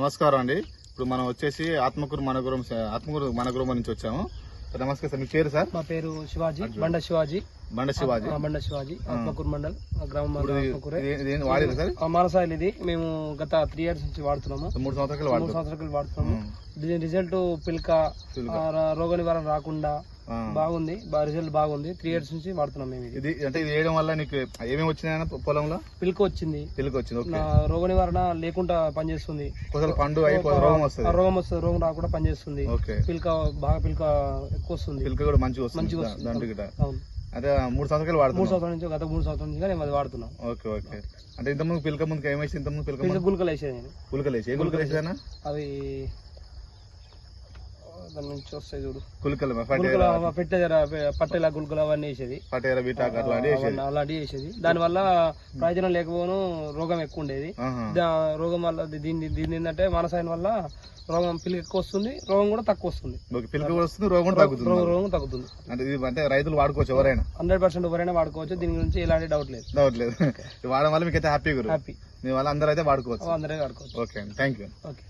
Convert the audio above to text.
నమస్కారం అండి. ఇప్పుడు మనం వచ్చేసి ఆత్మకూరు మనగురం నుంచి వచ్చాము. నమస్తే సార్, మీ పేరు సార్? మా పేరు శివాజీ, బండ శివాజీ. ఆత్మకూరు మండల్ గ్రామం. వాడేది సార్ మానసాయిల్. ఇది మేము గత 3 years నుంచి వాడుతున్నాము. 3 సంవత్సరాలు వాడుతున్నాము. రిజల్ట్ పిల్క రోగ నివారణ రాకుండా బాగుంది, రిజల్ట్ బాగుంది. 3 years నుంచి వాడుతున్నాం మేము. ఇది అంటే ఇది వేయడం వల్ల నీకు ఏమేమి వచ్చినాయన పొలంలో? పిల్క వచ్చింది. రోగ నివారణ లేకుండా పనిచేస్తుంది. పండు రోగం వస్తుంది, రోగం రాకుండా పనిచేస్తుంది. పిల్క ఎక్కువ వస్తుంది. పిల్క కూడా మంచిగా వస్తుంది. అవును. అదే 3 సంవత్సరాలు వాడుతున్నాం. 3 సంవత్సరాల నుంచి, గత 3 సంవత్సరాల నుంచి మేము అది వాడుతున్నాం. ఓకే. అంటే ఇంతకుముందు పిల్క ముందుకు ఏమేసి? ఇంతకుముందు గుల్కలు వేసేది. గుల్కలు వేసేదా? అవి దాని నుంచి వస్తాయి చూడు, పట్టెల గుల్కలు అవన్నీ వేసేది. అలాంటివి వేసేది. దాని వల్ల ప్రయోజనం లేకపోను, రోగం ఎక్కువ ఉండేది. రోగం వల్ల దీని ఏంటంటే మానసాయన వల్ల రోగం పిల్లకి ఎక్కువ వస్తుంది, రోగం కూడా తక్కువ వస్తుంది. రోగం తగ్గుతుంది. అంటే రైతులు వాడుకోవచ్చు, ఎవరైనా 100% ఎవరైనా వాడుకోవచ్చు. దీని గురించి ఎలాంటి డౌట్ లేదు. వాడడం వల్ల మీకు అయితే హ్యాపీ మీ వల్ల అందరూ అయితే వాడుకోవచ్చు. అందరూ వాడుకోవచ్చు. ఓకే అండి, థ్యాంక్ యూ. ఓకే.